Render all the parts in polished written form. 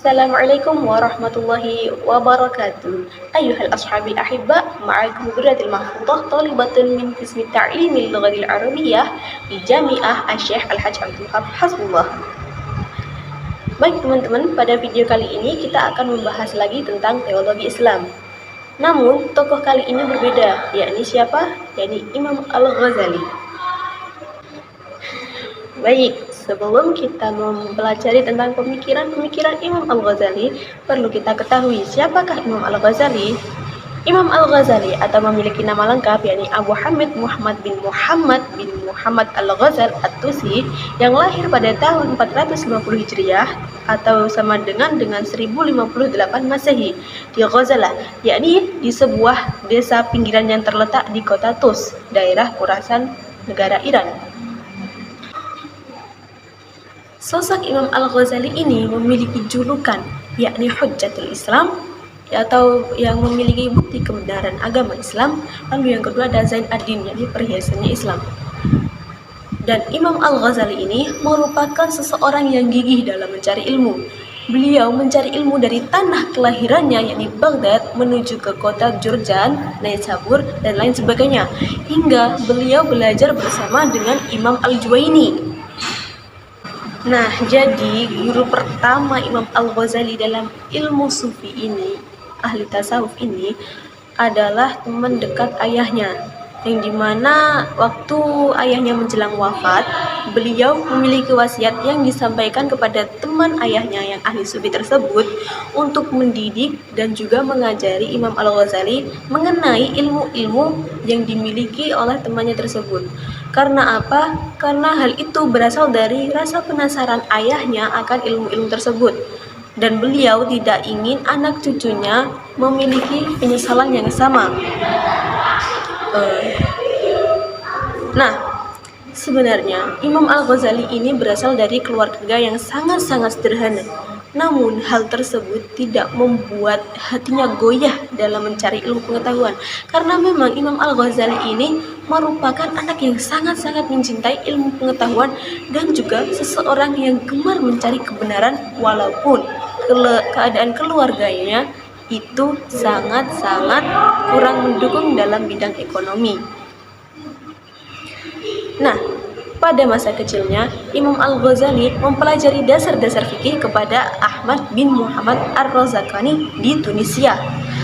Assalamualaikum warahmatullahi wabarakatuh. Ayuhal ashabil ahibba, ma'akum Gurratil Mahfudah, talibatun min qismi ta'limil lughatil arabiyyah di Jami'ah Asy-Syaikh Al-Hajj Abdul Wahab Hasbullah. Baik teman-teman, pada video kali ini kita akan membahas lagi tentang teologi Islam. Namun, tokoh kali ini berbeda, yakni siapa? Yakni Imam Al-Ghazali. Baik, sebelum kita mempelajari tentang pemikiran-pemikiran Imam Al-Ghazali, perlu kita ketahui siapakah Imam Al-Ghazali. Imam Al-Ghazali atau memiliki nama lengkap yakni Abu Hamid Muhammad bin Muhammad Al-Ghazal At-Tusi yang lahir pada tahun 450 Hijriah atau sama dengan 1058 Masehi di Ghazalah, yakni di sebuah desa pinggiran yang terletak di kota Tus, daerah Khurasan, negara Iran. Sosok Imam Al-Ghazali ini memiliki julukan yakni Hujjatul Islam atau yang memiliki bukti kebenaran agama Islam. Lalu yang kedua ada Zain ad-Din, yakni perhiasannya Islam. Dan Imam Al-Ghazali ini merupakan seseorang yang gigih dalam mencari ilmu. Beliau mencari ilmu dari tanah kelahirannya yakni Baghdad menuju ke kota Jurjan, Naisabur dan lain sebagainya, hingga beliau belajar bersama dengan Imam Al-Juwaini. Nah, jadi guru pertama Imam Al-Ghazali dalam ilmu sufi ini, ahli tasawuf ini, adalah teman dekat ayahnya, yang dimana waktu ayahnya menjelang wafat, beliau memiliki wasiat yang disampaikan kepada teman ayahnya yang ahli sufi tersebut untuk mendidik dan juga mengajari Imam Al-Ghazali mengenai ilmu-ilmu yang dimiliki oleh temannya tersebut. Karena apa? Karena hal itu berasal dari rasa penasaran ayahnya akan ilmu-ilmu tersebut. Dan beliau tidak ingin anak cucunya memiliki penyesalan yang sama. Nah, sebenarnya Imam Al-Ghazali ini berasal dari keluarga yang sangat-sangat sederhana. Namun hal tersebut tidak membuat hatinya goyah dalam mencari ilmu pengetahuan, karena memang Imam Al-Ghazali ini merupakan anak yang sangat-sangat mencintai ilmu pengetahuan dan juga seseorang yang gemar mencari kebenaran walaupun keadaan keluarganya itu sangat-sangat kurang mendukung dalam bidang ekonomi. Nah, pada masa kecilnya, Imam Al-Ghazali mempelajari dasar-dasar fikih kepada Ahmad bin Muhammad Ar-Razakani di Tunisia.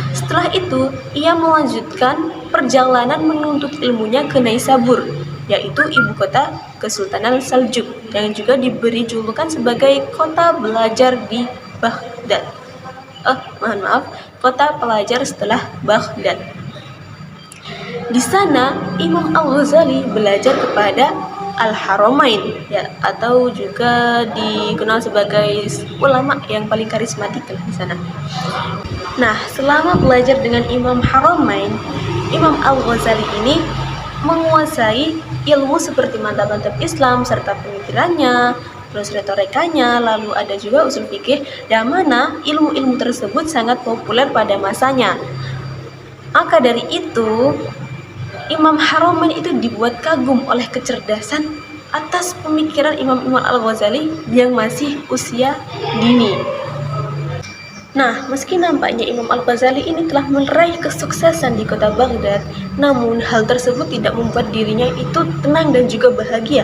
Setelah itu, ia melanjutkan perjalanan menuntut ilmunya ke Naisabur, yaitu ibu kota Kesultanan Saljuk, yang juga diberi julukan sebagai kota belajar di Baghdad. Kota pelajar setelah Baghdad. Di sana, Imam Al-Ghazali belajar kepada Al-Haramain, ya, atau juga dikenal sebagai ulama yang paling karismatik di sana. Nah, selama belajar dengan Imam Haramain, Imam Al-Ghazali ini menguasai ilmu seperti madzhab-madzhab Islam serta pemikirannya, terus retorikanya, lalu ada juga usul fikih, yang mana ilmu-ilmu tersebut sangat populer pada masanya. Maka dari itu, Imam Haramain itu dibuat kagum oleh kecerdasan atas pemikiran Imam Al-Ghazali yang masih usia dini. Nah, meski nampaknya Imam Al-Ghazali ini telah meraih kesuksesan di kota Baghdad, namun hal tersebut tidak membuat dirinya itu tenang dan juga bahagia.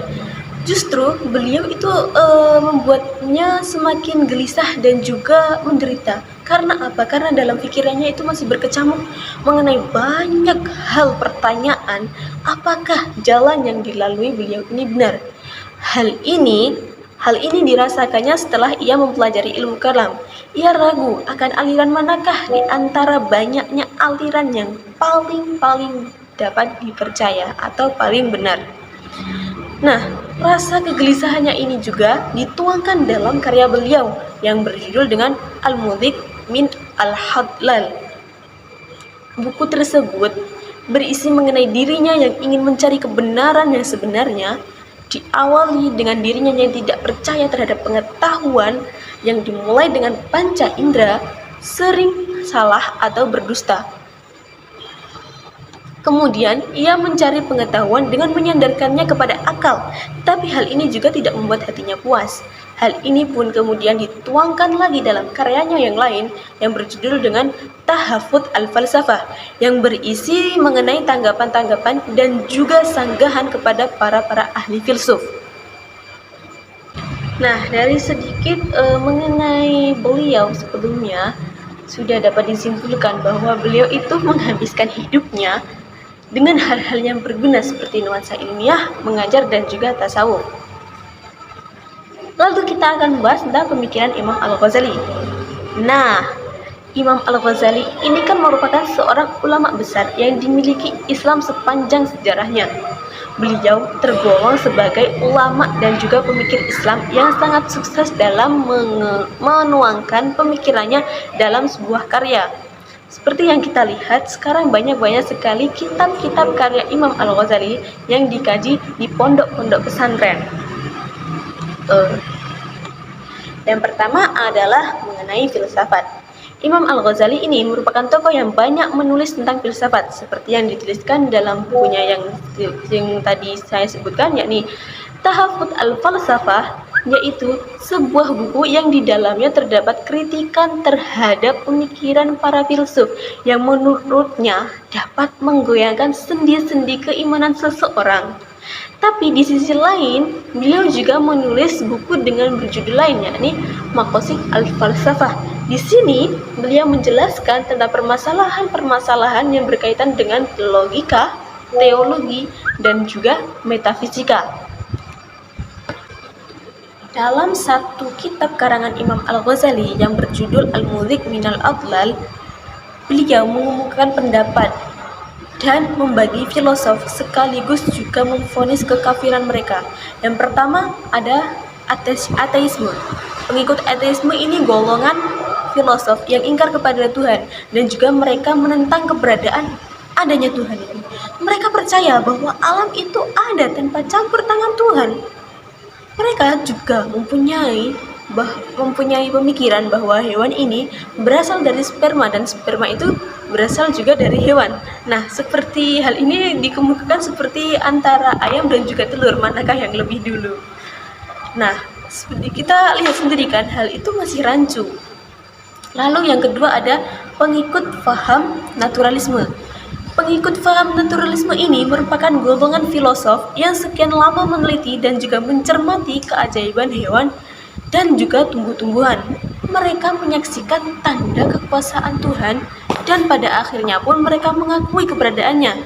Justru beliau itu membuatnya semakin gelisah dan juga menderita. Karena apa? Karena dalam pikirannya itu masih berkecamuk mengenai banyak hal pertanyaan, apakah jalan yang dilalui beliau ini benar. Hal ini dirasakannya setelah ia mempelajari ilmu kalam. Ia ragu akan aliran manakah di antara banyaknya aliran yang paling dapat dipercaya atau paling benar. Nah, rasa kegelisahannya ini juga dituangkan dalam karya beliau yang berjudul dengan Al-Mudhik min Al-Hadlal. Buku tersebut berisi mengenai dirinya yang ingin mencari kebenaran yang sebenarnya, diawali dengan dirinya yang tidak percaya terhadap pengetahuan yang dimulai dengan panca indera, sering salah atau berdusta. Kemudian, ia mencari pengetahuan dengan menyandarkannya kepada akal, tapi hal ini juga tidak membuat hatinya puas. Hal ini pun kemudian dituangkan lagi dalam karyanya yang lain yang berjudul dengan Tahafut al-Falsafah, yang berisi mengenai tanggapan-tanggapan dan juga sanggahan kepada para ahli filsuf. Nah, dari sedikit mengenai beliau sebelumnya, sudah dapat disimpulkan bahwa beliau itu menghabiskan hidupnya dengan hal-hal yang berguna seperti nuansa ilmiah, mengajar, dan juga tasawuf. Lalu kita akan membahas tentang pemikiran Imam Al-Ghazali. Nah, Imam Al-Ghazali ini kan merupakan seorang ulama besar yang dimiliki Islam sepanjang sejarahnya. Beliau tergolong sebagai ulama dan juga pemikir Islam yang sangat sukses dalam menuangkan pemikirannya dalam sebuah karya. Seperti yang kita lihat, sekarang banyak sekali kitab-kitab karya Imam Al-Ghazali yang dikaji di pondok-pondok pesantren. Yang pertama adalah mengenai filsafat. Imam Al-Ghazali ini merupakan tokoh yang banyak menulis tentang filsafat, seperti yang dituliskan dalam bukunya yang tadi saya sebutkan, yakni Tahafut al-Falsafah, yaitu sebuah buku yang di dalamnya terdapat kritikan terhadap pemikiran para filsuf yang menurutnya dapat menggoyahkan sendi-sendi keimanan seseorang. Tapi di sisi lain, beliau juga menulis buku dengan berjudul lain, yakni Maqasid al-Falsafah. Di sini, beliau menjelaskan tentang permasalahan-permasalahan yang berkaitan dengan logika, teologi, dan juga metafisika. Dalam satu kitab karangan Imam Al-Ghazali yang berjudul Al-Mudhik Minal Adlal, beliau mengemukakan pendapat dan membagi filosof sekaligus juga memvonis kekafiran mereka. Yang pertama ada ateisme. Pengikut ateisme ini golongan filosof yang ingkar kepada Tuhan dan juga mereka menentang keberadaan adanya Tuhan itu. Mereka percaya bahwa alam itu ada tanpa campur tangan Tuhan. Mereka juga mempunyai pemikiran bahwa hewan ini berasal dari sperma dan sperma itu berasal juga dari hewan. Nah, seperti hal ini dikemukakan seperti antara ayam dan juga telur, manakah yang lebih dulu? Nah, seperti kita lihat sendiri kan, hal itu masih rancu. Lalu yang kedua ada pengikut faham naturalisme. Pengikut faham naturalisme ini merupakan golongan filosof yang sekian lama meneliti dan juga mencermati keajaiban hewan dan juga tumbuh-tumbuhan. Mereka menyaksikan tanda kekuasaan Tuhan dan pada akhirnya pun mereka mengakui keberadaannya.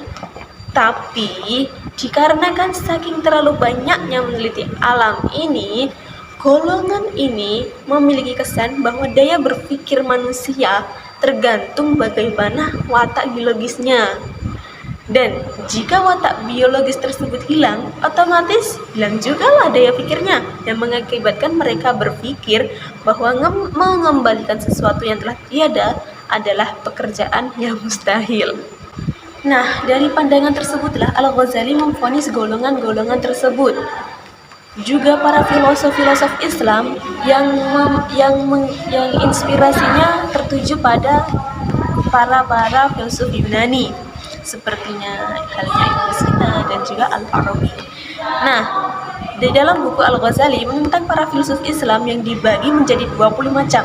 Tapi dikarenakan saking terlalu banyaknya meneliti alam ini, golongan ini memiliki kesan bahwa daya berpikir manusia tergantung bagaimana watak biologisnya. Dan jika watak biologis tersebut hilang, otomatis hilang juga lah daya pikirnya, yang mengakibatkan mereka berpikir bahwa mengembalikan sesuatu yang telah tiada adalah pekerjaan yang mustahil. Nah, dari pandangan tersebutlah Al-Ghazali memvonis golongan-golongan tersebut. Juga para filosof Islam yang inspirasinya tertuju pada para filsuf Yunani, sepertinya halnya Ibnu Sina dan juga Al-Farabi. Nah, di dalam buku Al-Ghazali menentang para filsuf Islam yang dibagi menjadi 20 macam.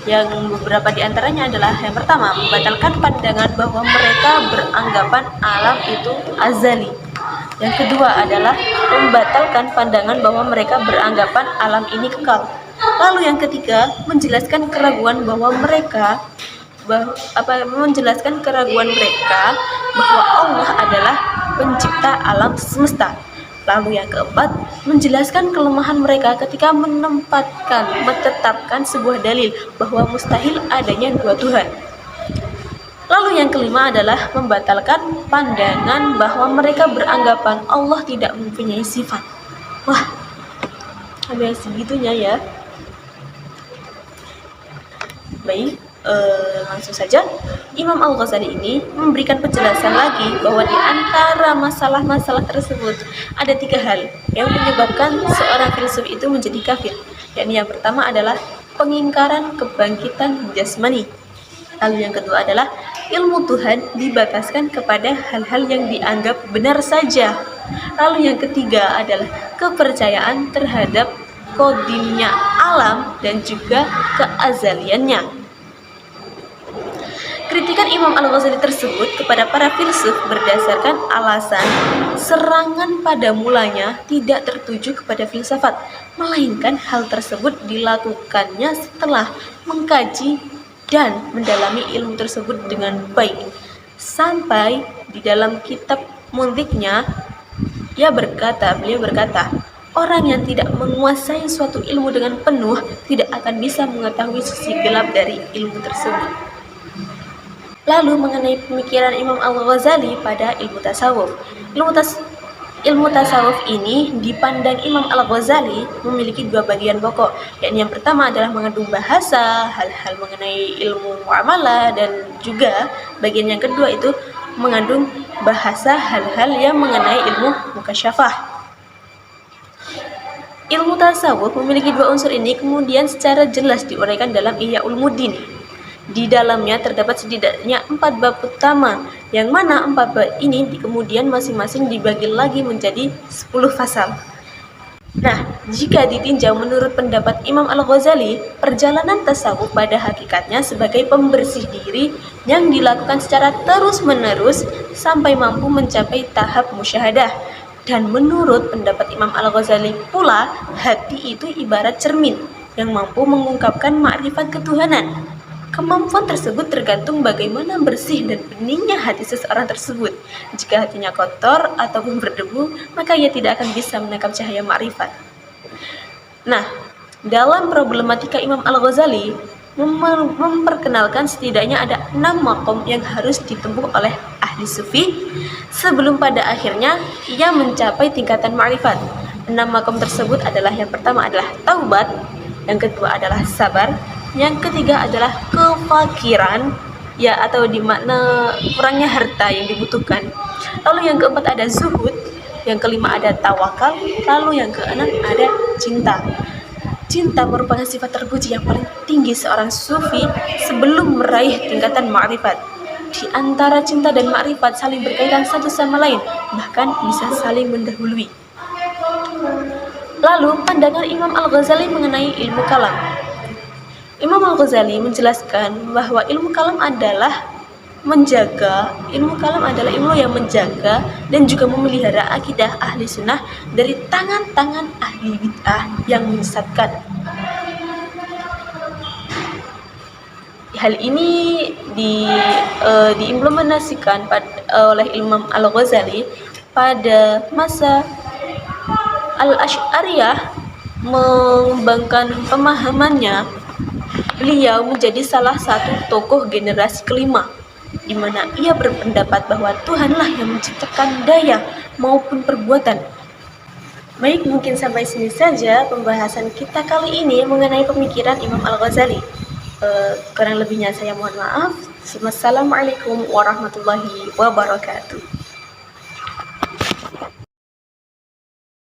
Yang beberapa di antaranya adalah yang pertama, membatalkan pandangan bahwa mereka beranggapan alam itu azali. Yang kedua adalah membatalkan pandangan bahwa mereka beranggapan alam ini kekal. Lalu yang ketiga, menjelaskan keraguan mereka bahwa Allah adalah pencipta alam semesta. Lalu yang keempat, menjelaskan kelemahan mereka ketika menetapkan sebuah dalil bahwa mustahil adanya dua Tuhan. Lalu yang kelima adalah membatalkan pandangan bahwa mereka beranggapan Allah tidak mempunyai sifat. Wah, sampai segitunya ya. Baik, langsung saja. Imam Al-Ghazali ini memberikan penjelasan lagi bahwa di antara masalah-masalah tersebut ada 3 hal yang menyebabkan seorang filsuf itu menjadi kafir. Yakni yang pertama adalah pengingkaran kebangkitan jasmani. Lalu yang kedua adalah ilmu Tuhan dibataskan kepada hal-hal yang dianggap benar saja. Lalu yang ketiga adalah kepercayaan terhadap kodimnya alam dan juga keazaliannya. Kritikan Imam Al-Ghazali tersebut kepada para filsuf berdasarkan alasan serangan pada mulanya tidak tertuju kepada filsafat, melainkan hal tersebut dilakukannya setelah mengkaji dan mendalami ilmu tersebut dengan baik. Sampai di dalam kitab Mundhiknya, beliau berkata, orang yang tidak menguasai suatu ilmu dengan penuh tidak akan bisa mengetahui sisi gelap dari ilmu tersebut. Lalu mengenai pemikiran Imam Al-Ghazali pada ilmu tasawuf. Ilmu tasawuf ini dipandang Imam Al-Ghazali memiliki dua bagian pokok, yakni yang pertama adalah mengandung bahasa, hal-hal mengenai ilmu muamalah, dan juga bagian yang kedua itu mengandung bahasa hal-hal yang mengenai ilmu mukasyafah. Ilmu tasawuf memiliki dua unsur ini kemudian secara jelas diuraikan dalam Ihya Ulumuddin. Di dalamnya terdapat setidaknya 4 bab utama, yang mana 4 bab ini kemudian masing-masing dibagi lagi menjadi 10 pasal. Nah, jika ditinjau menurut pendapat Imam Al-Ghazali, perjalanan tasawuf pada hakikatnya sebagai pembersih diri yang dilakukan secara terus-menerus sampai mampu mencapai tahap musyahadah. Dan menurut pendapat Imam Al-Ghazali pula, hati itu ibarat cermin yang mampu mengungkapkan makrifat ketuhanan. Kemampuan tersebut tergantung bagaimana bersih dan beningnya hati seseorang tersebut. Jika hatinya kotor ataupun berdebu, maka ia tidak akan bisa menangkap cahaya makrifat. Nah, dalam problematika Imam Al-Ghazali memperkenalkan setidaknya ada 6 maqam yang harus ditempuh oleh ahli sufi sebelum pada akhirnya ia mencapai tingkatan makrifat. 6 maqam tersebut adalah, yang pertama adalah taubat, yang kedua adalah sabar, yang ketiga adalah kefakiran, atau dimakna kurangnya harta yang dibutuhkan. Lalu yang keempat ada zuhud, yang kelima ada tawakal, lalu yang keenam ada cinta. Cinta merupakan sifat terpuji yang paling tinggi seorang sufi sebelum meraih tingkatan ma'rifat. Di antara cinta dan ma'rifat saling berkaitan satu sama lain, bahkan bisa saling mendahului. Lalu pandangan Imam Al-Ghazali mengenai ilmu kalam. Imam Al-Ghazali menjelaskan bahwa ilmu kalam adalah ilmu yang menjaga dan juga memelihara akidah ahli sunnah dari tangan-tangan ahli bid'ah yang menyesatkan. Hal ini diimplementasikan oleh Imam Al-Ghazali pada masa Al-Asy'ariyah. Mengembangkan pemahamannya, beliau menjadi salah satu tokoh generasi kelima, di mana ia berpendapat bahwa Tuhanlah yang menciptakan daya maupun perbuatan. Baik, mungkin sampai sini saja pembahasan kita kali ini mengenai pemikiran Imam Al-Ghazali. Kurang lebihnya saya mohon maaf. Wassalamualaikum warahmatullahi wabarakatuh.